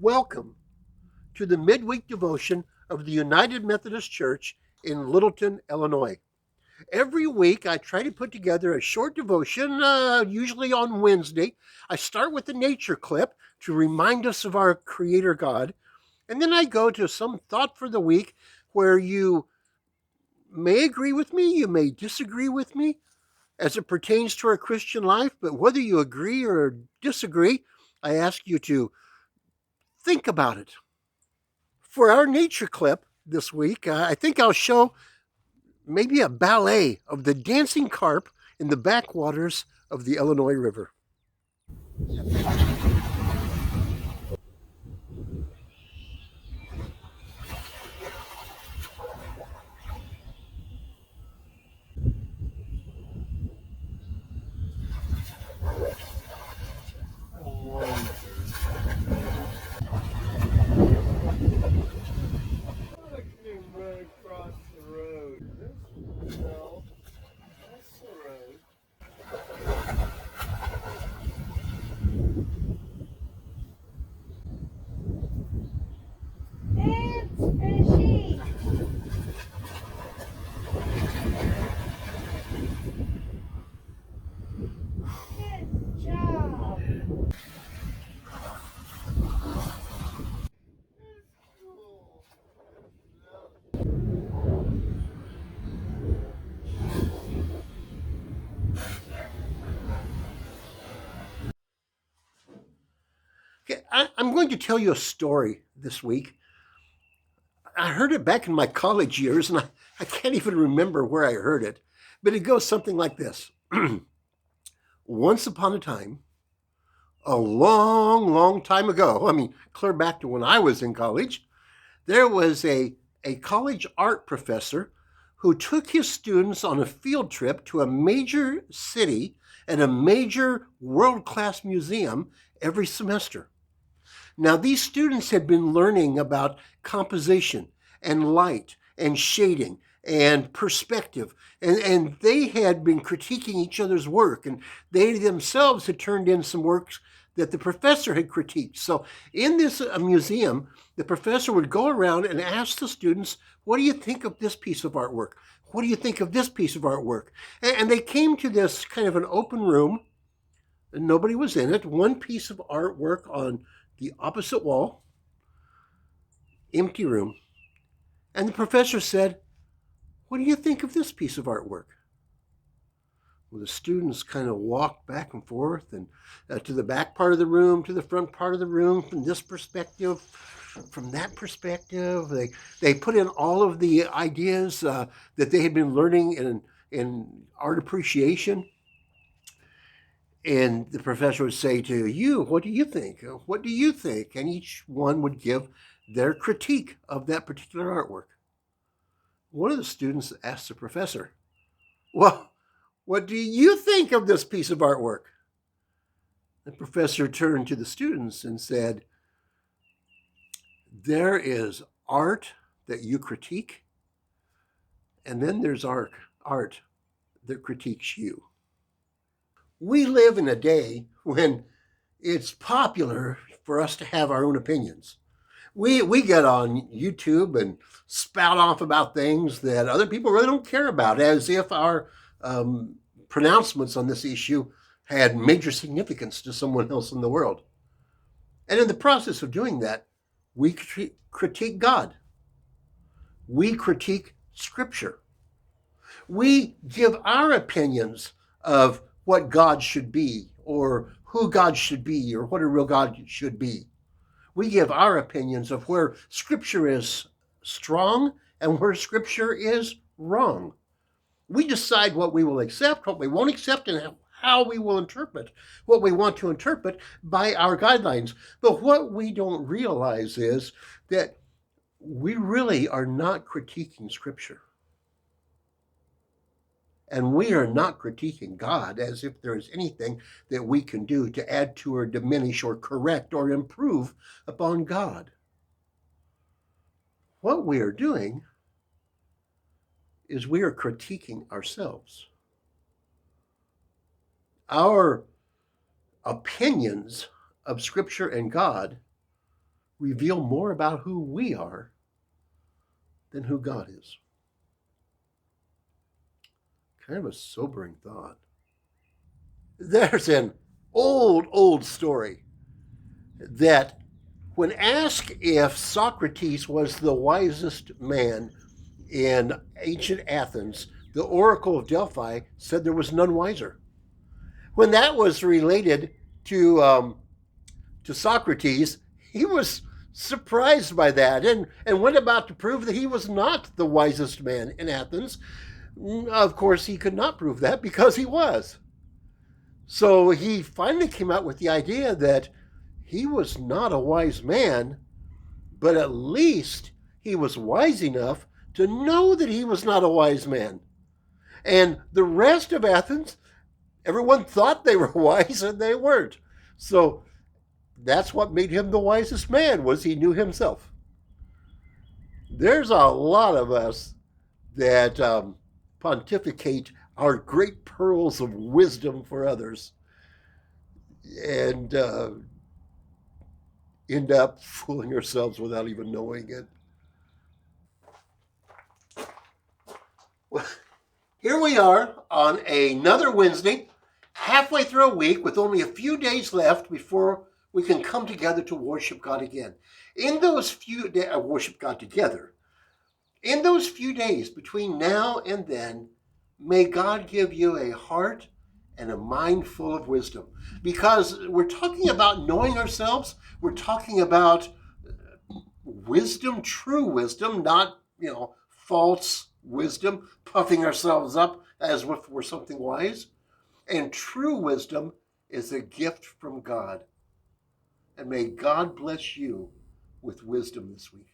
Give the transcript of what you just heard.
Welcome to the midweek devotion of the United Methodist Church in Littleton, Illinois. Every week, I try to put together a short devotion, usually on Wednesday. I start with a nature clip to remind us of our Creator God, and then I go to some thought for the week where you may agree with me, you may disagree with me as it pertains to our Christian life, but whether you agree or disagree, I ask you to think about it. For our nature clip this week, I think I'll show maybe a ballet of the dancing carp in the backwaters of the Illinois River. Run across the road. No, that's the road. It's fishy. Good job. Okay, I'm going to tell you a story this week. I heard it back in my college years, and I can't even remember where I heard it, but it goes something like this. Once upon a time, a long, long time ago, clear back to when I was in college, there was a college art professor who took his students on a field trip to a major city and a major world-class museum every semester. Now, these students had been learning about composition and light and shading and perspective, and they had been critiquing each other's work, and they themselves had turned in some works that the professor had critiqued. So in this museum, the professor would go around and ask the students, what do you think of this piece of artwork? What do you think of this piece of artwork? And they came to this kind of an open room, and nobody was in it. One piece of artwork on the opposite wall, empty room. And the professor said, what do you think of this piece of artwork? Well, the students kind of walked back and forth and to the back part of the room, to the front part of the room, from this perspective, from that perspective. They put in all of the ideas that they had been learning in art appreciation. And the professor would say to you, what do you think? What do you think? And each one would give their critique of that particular artwork. One of the students asked the professor, well, what do you think of this piece of artwork? The professor turned to the students and said, there is art that you critique, and then there's art that critiques you. We live in a day when it's popular for us to have our own opinions. We get on YouTube and spout off about things that other people really don't care about, as if our pronouncements on this issue had major significance to someone else in the world. And in the process of doing that, we critique God. We critique Scripture. We give our opinions of what God should be, or who God should be, or what a real God should be. We give our opinions of where Scripture is strong and where Scripture is wrong. We decide what we will accept, what we won't accept, and how we will interpret what we want to interpret by our guidelines. But what we don't realize is that we really are not critiquing Scripture. And we are not critiquing God as if there is anything that we can do to add to or diminish or correct or improve upon God. What we are doing is we are critiquing ourselves. Our opinions of Scripture and God reveal more about who we are than who God is. Kind of a sobering thought. There's an old story that when asked if Socrates was the wisest man in ancient Athens, the Oracle of Delphi said there was none wiser. When that was related to Socrates, he was surprised by that and went about to prove that he was not the wisest man in Athens. Of course, he could not prove that because he was. So he finally came out with the idea that he was not a wise man, but at least he was wise enough to know that he was not a wise man. And the rest of Athens, everyone thought they were wise and they weren't. So that's what made him the wisest man, was he knew himself. There's a lot of us that pontificate our great pearls of wisdom for others and end up fooling ourselves without even knowing it. Well, here we are on another Wednesday, halfway through a week with only a few days left before we can come together to worship God again. In those few days, worship God together. In those few days between now and then, may God give you a heart and a mind full of wisdom. Because we're talking about knowing ourselves. We're talking about wisdom, true wisdom, not, false wisdom, puffing ourselves up as if we're something wise. And true wisdom is a gift from God. And may God bless you with wisdom this week.